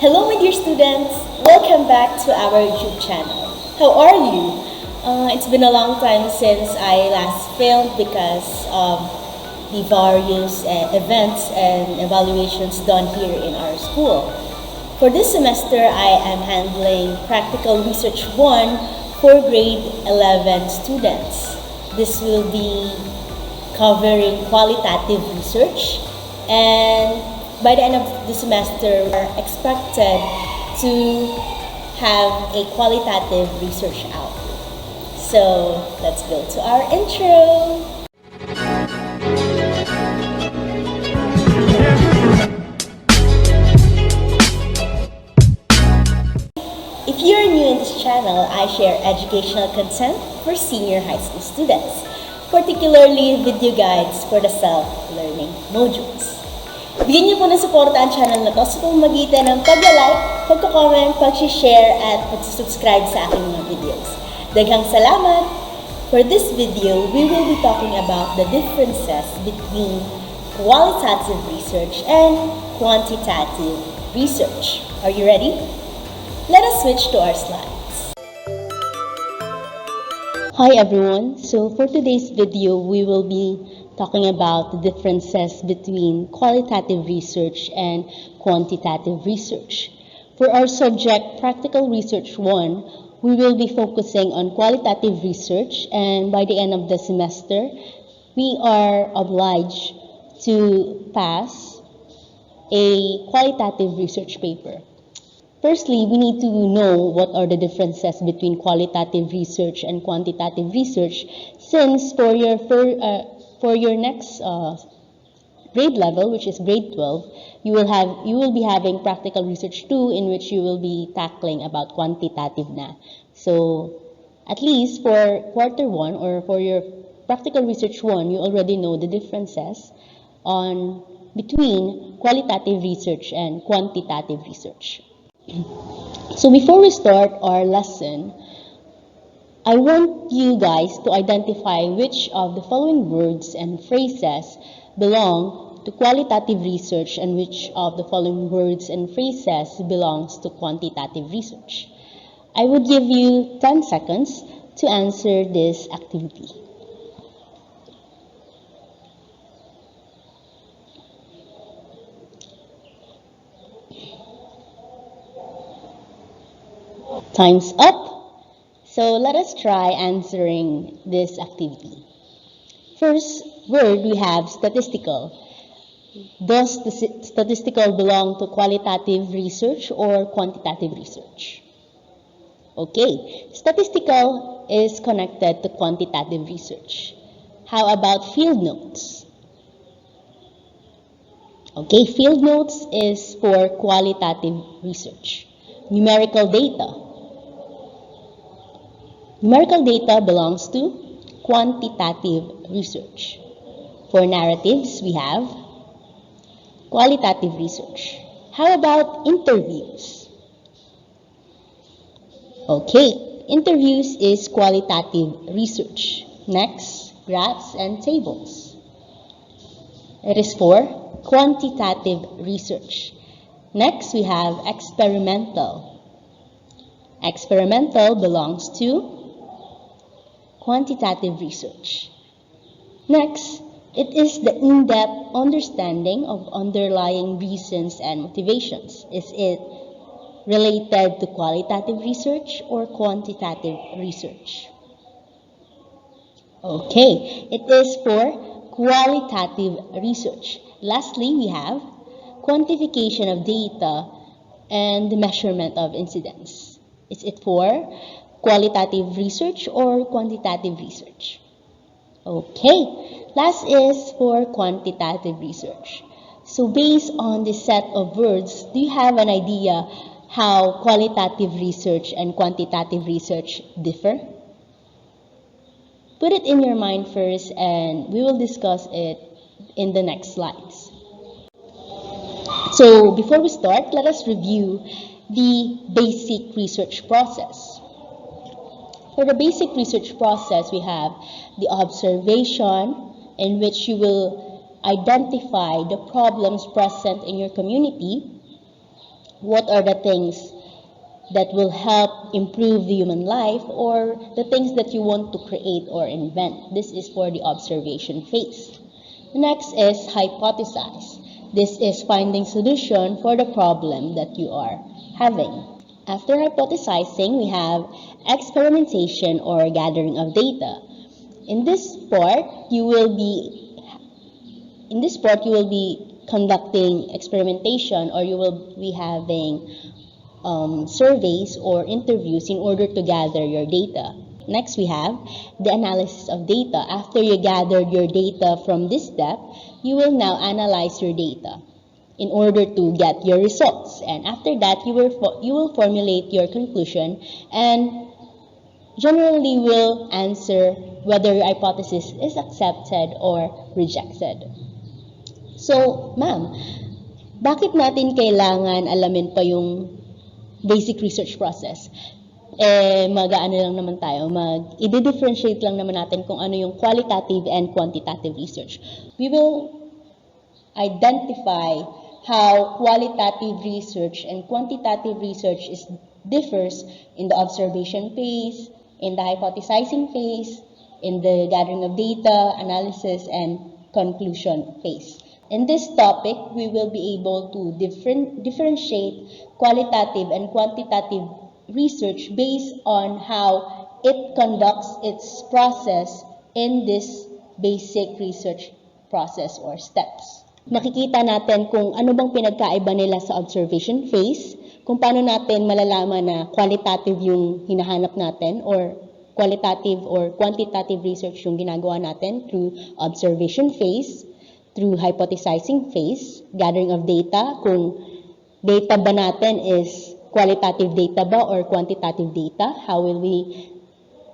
Hello, my dear students! Welcome back to our YouTube channel. How are you? It's been a long time since I last filmed because of the various events and evaluations done here in our school. For this semester, I am handling Practical Research 1 for grade 11 students. This will be covering qualitative research, and by the end of the semester, we are expected to have a qualitative research out. So let's go to our intro. If you're new in this channel, I share educational content for senior high school students, particularly video guides for the self-learning modules. Bigyan niyo po ng suporta ang channel na to sa pamamagitan ng pag-like, pag-comment, pag-share, at pag-subscribe sa aking mga videos. Daghang salamat! For this video, we will be talking about the differences between qualitative research and quantitative research. Are you ready? Let us switch to our slides. Hi everyone! So for today's video, we will be talking about the differences between qualitative research and quantitative research. For our subject, Practical Research 1, we will be focusing on qualitative research, and by the end of the semester, we are obliged to pass a qualitative research paper. Firstly, we need to know what are the differences between qualitative research and quantitative research, since for your next grade level, which is grade 12, you will be having Practical Research 2, in which you will be tackling about quantitative na. So at least for quarter 1 or for your Practical Research 1, you already know the differences between qualitative research and quantitative research. So before we start our lesson, I want you guys to identify which of the following words and phrases belong to qualitative research and which of the following words and phrases belongs to quantitative research. I would give you 10 seconds to answer this activity. Time's up. So let us try answering this activity. First word, we have statistical. Does the statistical belong to qualitative research or quantitative research? Okay, statistical is connected to quantitative research. How about field notes? Okay, field notes is for qualitative research. Numerical data. Numerical data belongs to quantitative research. For narratives, we have qualitative research. How about interviews? Okay, interviews is qualitative research. Next, graphs and tables. It is for quantitative research. Next, we have experimental. Experimental belongs to quantitative research. Next, it is the in-depth understanding of underlying reasons and motivations. Is it related to qualitative research or quantitative research? Okay, it is for qualitative research. Lastly, we have quantification of data and the measurement of incidence. Is it for qualitative research or quantitative research? Okay, last is for quantitative research. So based on this set of words, do you have an idea how qualitative research and quantitative research differ? Put it in your mind first, and we will discuss it in the next slides. So before we start, let us review the basic research process. For the basic research process, we have the observation, in which you will identify the problems present in your community. what are the things that will help improve the human life, or the things that you want to create or invent. This is for the observation phase. Next is hypothesize. This is finding solution for the problem that you are having. After hypothesizing, we have experimentation or gathering of data. In this part, you will be conducting experimentation, or you will be having surveys or interviews in order to gather your data. Next, we have the analysis of data. After you gathered your data from this step, you will now analyze your data in order to get your results. And after that, you will formulate your conclusion and generally will answer whether your hypothesis is accepted or rejected. So, ma'am, bakit natin kailangan alamin pa yung basic research process? Mag-ano lang naman tayo, i-differentiate lang naman natin kung ano yung qualitative and quantitative research. We will identify how qualitative research and quantitative research differs in the observation phase, in the hypothesizing phase, in the gathering of data, analysis, and conclusion phase. In this topic, we will be able to differentiate qualitative and quantitative research based on how it conducts its process in this basic research process or steps. Makikita natin kung ano bang pinagkaiba nila sa observation phase, kung paano natin malalaman na qualitative yung hinahanap natin or qualitative or quantitative research yung ginagawa natin through observation phase, through hypothesizing phase, gathering of data, kung data ba natin is qualitative data ba or quantitative data, how will we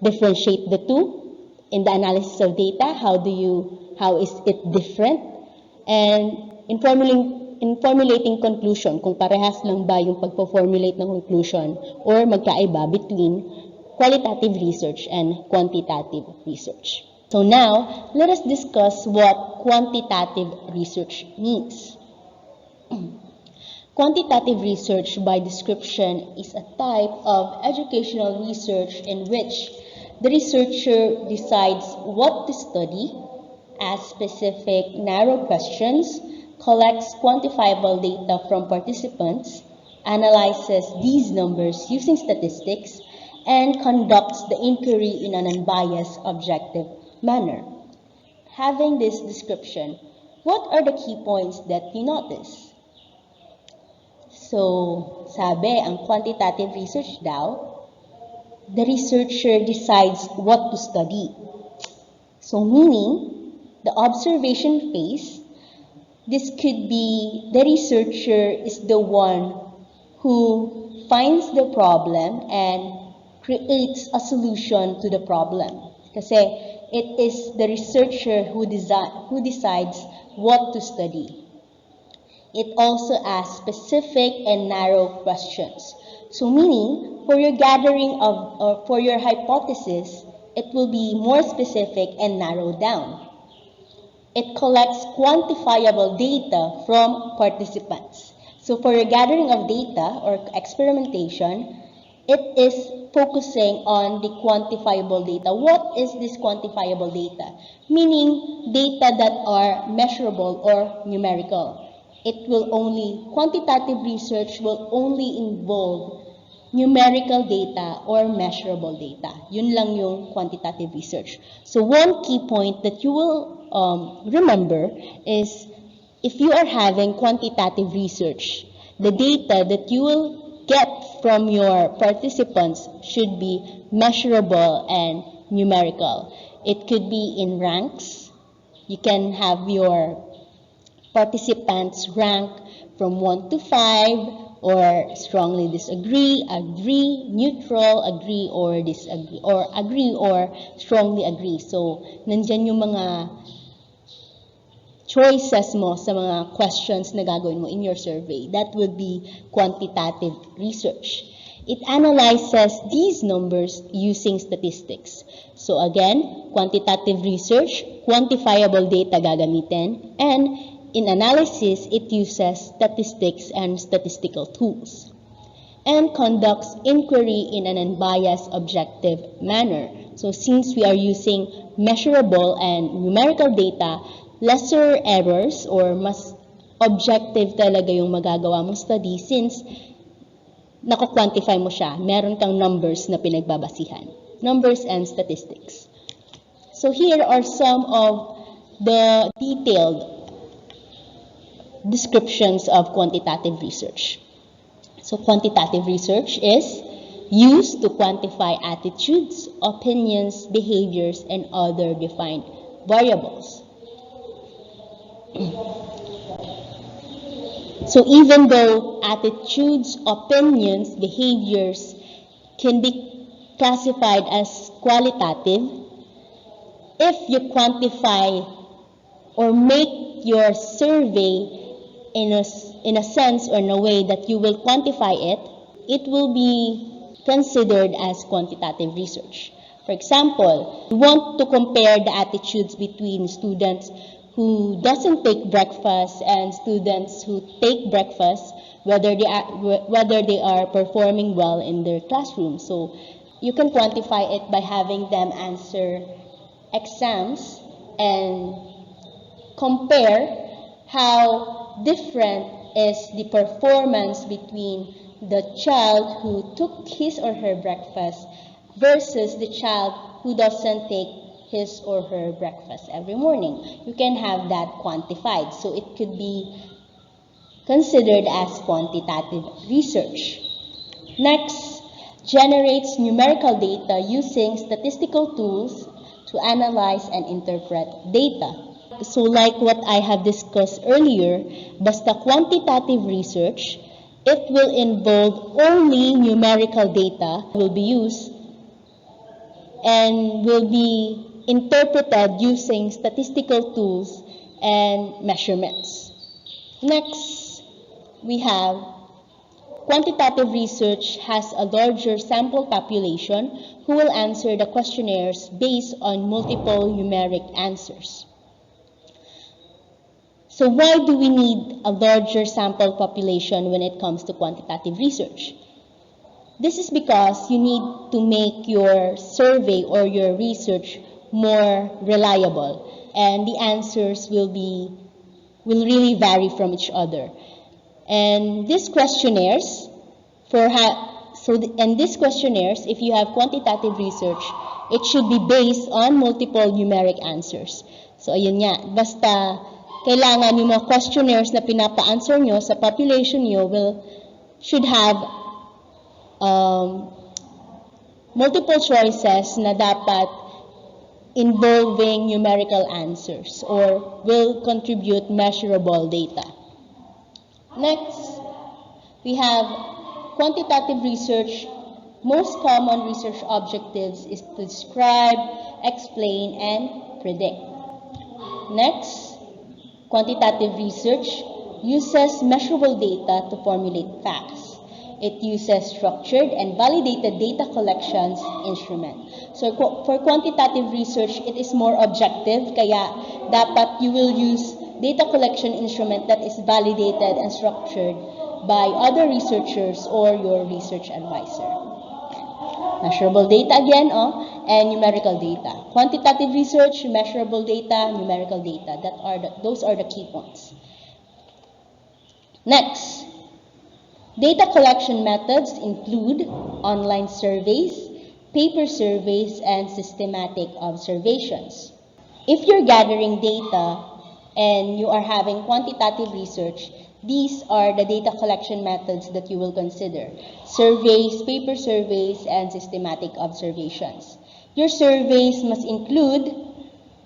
differentiate the two? In the analysis of data, how is it different? And in formulating conclusion, kung parehas lang ba yung pagpo-formulate ng conclusion or magkaiba between qualitative research and quantitative research. So now, let us discuss what quantitative research means. Quantitative research, by description, is a type of educational research in which the researcher decides what to study, asks specific narrow questions, collects quantifiable data from participants, analyzes these numbers using statistics, and conducts the inquiry in an unbiased, objective manner. Having this description, what are the key points that you notice? So, sabi, ang quantitative research daw, the researcher decides what to study. So, meaning, the observation phase, this could be the researcher is the one who finds the problem and creates a solution to the problem. Kasi it is the researcher who decides what to study. It also asks specific and narrow questions. So meaning, for your gathering of, or for your hypothesis, it will be more specific and narrowed down. It collects quantifiable data from participants. So for your gathering of data or experimentation, it is focusing on the quantifiable data. What is this quantifiable data? Meaning data that are measurable or numerical. Quantitative research will only involve numerical data or measurable data. Yun lang yung quantitative research. So one key point that you will remember is if you are having quantitative research, the data that you will get from your participants should be measurable and numerical. It could be in ranks. You can have your participants rank from 1 to 5, or strongly disagree, agree, neutral, agree, or disagree, or agree, or strongly agree. So, nandyan yung mga choices mo sa mga questions na gagawin mo in your survey. That would be quantitative research. It analyzes these numbers using statistics. So again, quantitative research, quantifiable data gagamitin, and in analysis, it uses statistics and statistical tools, and conducts inquiry in an unbiased, objective manner. So since we are using measurable and numerical data, lesser errors or mas objective talaga yung magagawa mong study since nako-quantify mo siya. Meron kang numbers na pinagbabasihan. Numbers and statistics. So here are some of the detailed descriptions of quantitative research. So quantitative research is used to quantify attitudes, opinions, behaviors, and other defined variables. So even though attitudes, opinions, behaviors can be classified as qualitative, if you quantify or make your survey in a sense or in a way that you will quantify it, it will be considered as quantitative research. For example, you want to compare the attitudes between students who doesn't take breakfast and students who take breakfast, whether they are performing well in their classroom. So you can quantify it by having them answer exams and compare how different is the performance between the child who took his or her breakfast versus the child who doesn't take his or her breakfast every morning. You can have that quantified. So it could be considered as quantitative research. Next, generates numerical data using statistical tools to analyze and interpret data. So like what I have discussed earlier, basta quantitative research, it will involve only numerical data will be used and will be interpreted using statistical tools and measurements. Next, we have quantitative research has a larger sample population who will answer the questionnaires based on multiple numeric answers. So why do we need a larger sample population when it comes to quantitative research? This is because you need to make your survey or your research more reliable, and the answers will really vary from each other. And these questionnaires, if you have quantitative research, it should be based on multiple numeric answers. So ayun nga, basta kailangan yung mga questionnaires na pinapa-answer nyo sa population nyo should have multiple choices na dapat involving numerical answers or will contribute measurable data. Next, we have quantitative research. Most common research objectives is to describe, explain, and predict. Next, quantitative research uses measurable data to formulate facts. It uses structured and validated data collections instrument. So for quantitative research, it is more objective, kaya dapat you will use data collection instrument that is validated and structured by other researchers or your research advisor. Measurable data again, and numerical data. Quantitative research, measurable data, numerical data. Those are the key points. Next, data collection methods include online surveys, paper surveys, and systematic observations. If you're gathering data and you are having quantitative research, these are the data collection methods that you will consider. Surveys, paper surveys, and systematic observations. Your surveys must include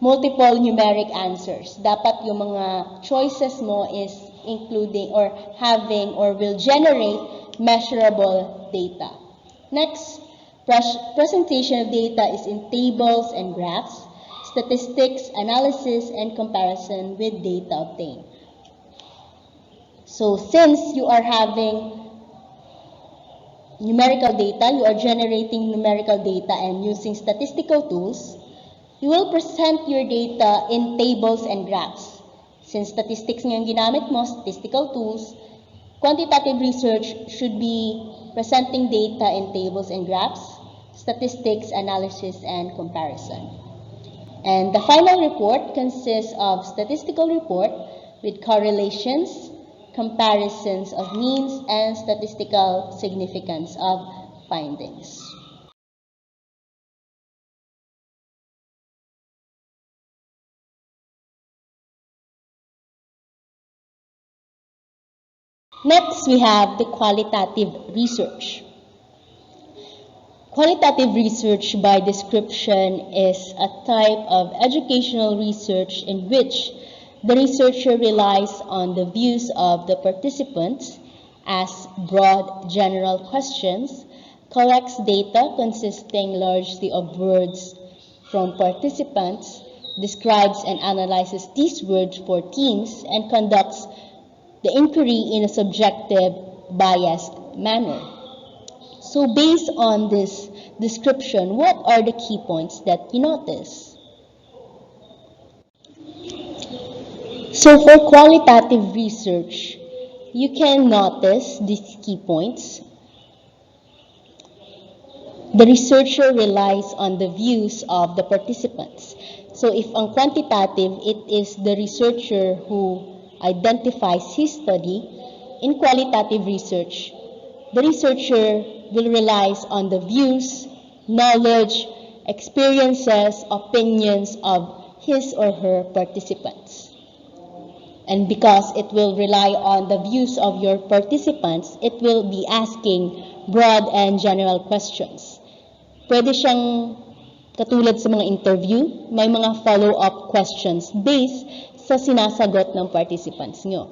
multiple numeric answers. Dapat yung mga choices mo is including or having or will generate measurable data. Next, presentation of data is in tables and graphs, statistics, analysis, and comparison with data obtained. So since you are having numerical data, you are generating numerical data and using statistical tools, you will present your data in tables and graphs. Since statistics nga yung ginamit mo, statistical tools, quantitative research should be presenting data in tables and graphs, statistics, analysis, and comparison. And the final report consists of statistical report with correlations, comparisons of means, and statistical significance of findings. Next, we have the qualitative research. Qualitative research, by description, is a type of educational research in which the researcher relies on the views of the participants, asks broad general questions, collects data consisting largely of words from participants, describes and analyzes these words for themes, and conducts the inquiry in a subjective, biased manner. So based on this description, what are the key points that you notice? So for qualitative research, you can notice these key points. The researcher relies on the views of the participants. So if on quantitative, it is the researcher who identifies his study. In qualitative research, the researcher will rely on the views, knowledge, experiences, opinions of his or her participants. And because it will rely on the views of your participants, it will be asking broad and general questions. Pwede siyang katulad sa mga interview, may mga follow-up questions based sa sinasagot ng participants nyo.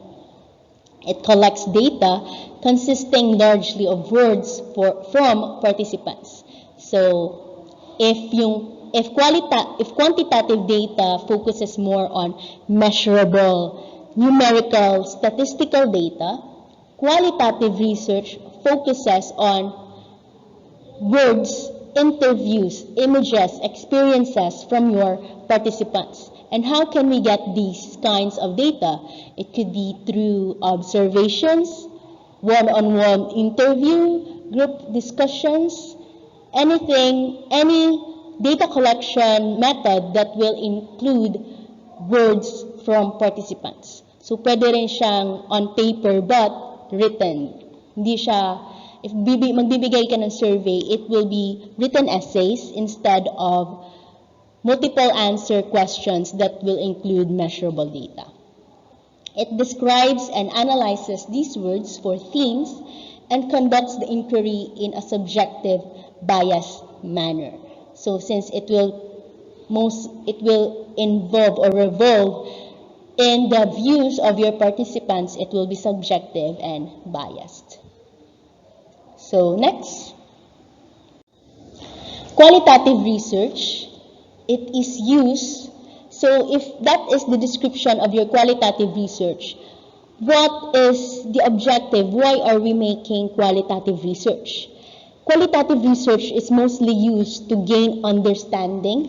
It collects data consisting largely of words from participants. So, if quantitative data focuses more on measurable, numerical, statistical data, qualitative research focuses on words, interviews, images, experiences from your participants. And how can we get these kinds of data? It could be through observations, one-on-one interview, group discussions, any data collection method that will include words from participants. So pwede rin siyang on paper but written. Hindi siya, if magbibigay ka ng survey, it will be written essays instead of multiple answer questions that will include measurable data. It describes and analyzes these words for themes and conducts the inquiry in a subjective, biased manner. So since it will involve or revolve in the views of your participants, it will be subjective and biased. So next, qualitative research. It is used, so if that is the description of your qualitative research, what is the objective? Why are we making qualitative research? Qualitative research is mostly used to gain understanding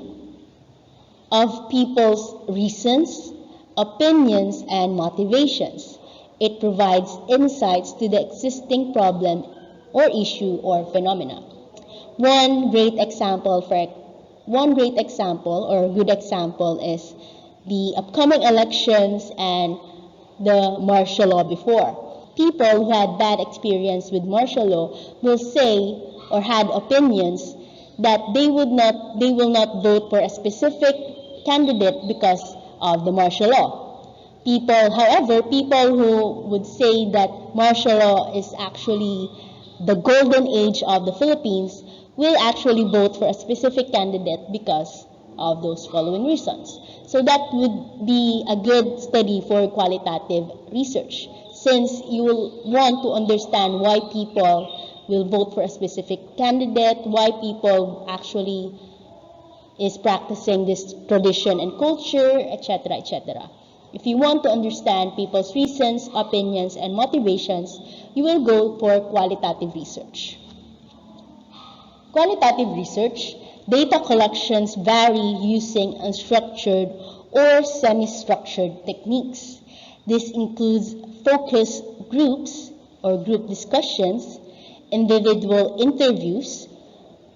of people's reasons, opinions, and motivations. It provides insights to the existing problem or issue or phenomena. One great example or good example is the upcoming elections and the martial law before. People who had bad experience with martial law will say or had opinions that they will not vote for a specific candidate because of the martial law. However, people who would say that martial law is actually the golden age of the Philippines will actually vote for a specific candidate because of those following reasons. So that would be a good study for qualitative research, since you will want to understand why people will vote for a specific candidate, why people actually is practicing this tradition and culture, etc., etc. If you want to understand people's reasons, opinions, and motivations, you will go for qualitative research. Qualitative research, data collections vary using unstructured or semi-structured techniques. This includes focus groups or group discussions, individual interviews,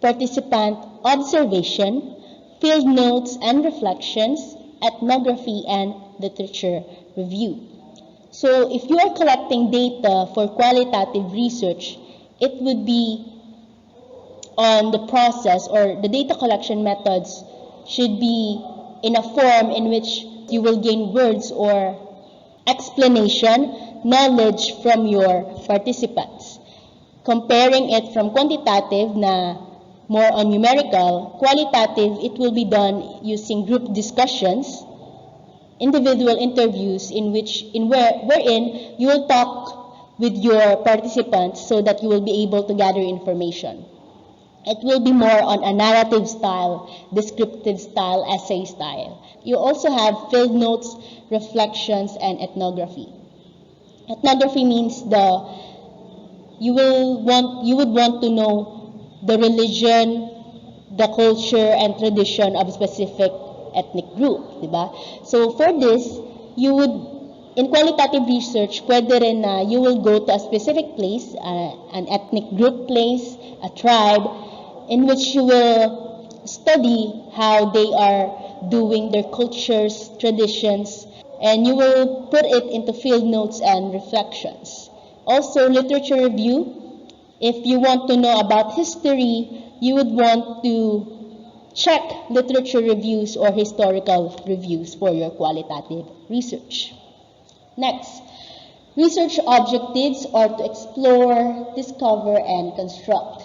participant observation, field notes and reflections, ethnography, and literature review. So if you are collecting data for qualitative research, it would be on the process, or the data collection methods should be in a form in which you will gain words or explanation, knowledge from your participants. Comparing it from quantitative na more on numerical, qualitative, it will be done using group discussions, individual interviews wherein you will talk with your participants so that you will be able to gather information. It will be more on a narrative style, descriptive style, essay style. You also have field notes, reflections, and ethnography. Ethnography means you would want to know the religion, the culture, and tradition of a specific ethnic group, diba? So for this, in qualitative research, pwede rin na you will go to a specific place, an ethnic group place, a tribe, in which you will study how they are doing their cultures, traditions, and you will put it into field notes and reflections. Also, literature review. If you want to know about history, you would want to check literature reviews or historical reviews for your qualitative research. Next, research objectives are to explore, discover, and construct.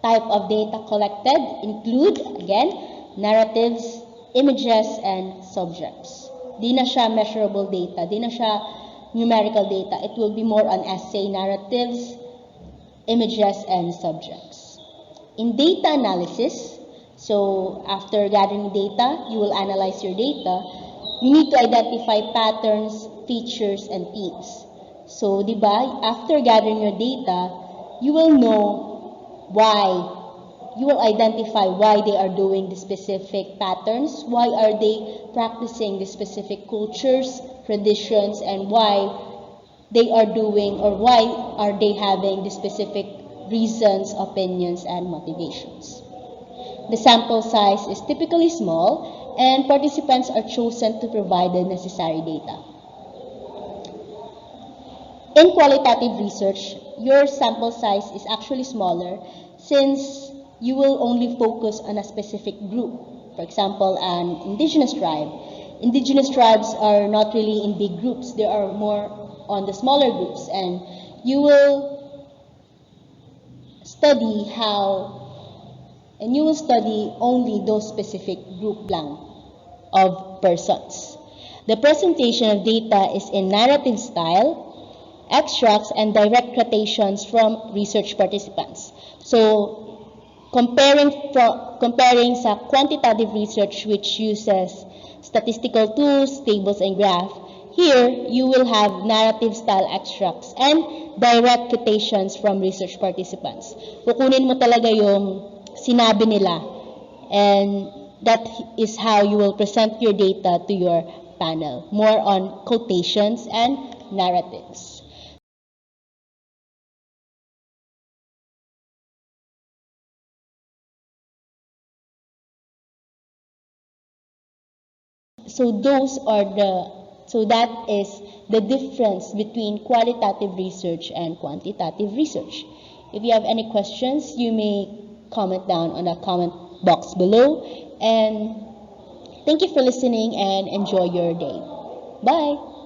Type of data collected include, again, narratives, images, and subjects. Di na siya measurable data, di na siya numerical data. It will be more on essay, narratives, images, and subjects. In data analysis, so after gathering data, you will analyze your data. You need to identify patterns, features, and themes. So, di ba, after gathering your data, you will know why. You will identify why they are doing the specific patterns, why are they practicing the specific cultures, traditions, and why they are doing, or why are they having the specific reasons, opinions, and motivations. The sample size is typically small, and participants are chosen to provide the necessary data. In qualitative research, your sample size is actually smaller since you will only focus on a specific group. For example, an indigenous tribe. Indigenous tribes are not really in big groups. They are more on the smaller groups, and you will study only those specific group lang of persons. The presentation of data is in narrative style, extracts, and direct quotations from research participants. So, comparing sa quantitative research, which uses statistical tools, tables, and graph, here you will have narrative style extracts and direct quotations from research participants. Kukunin mo talaga yung sinabi nila, and that is how you will present your data to your panel, more on quotations and narratives. So that is the difference between qualitative research and quantitative research. If you have any questions, you may comment down on the comment box below. And thank you for listening, and enjoy your day. Bye!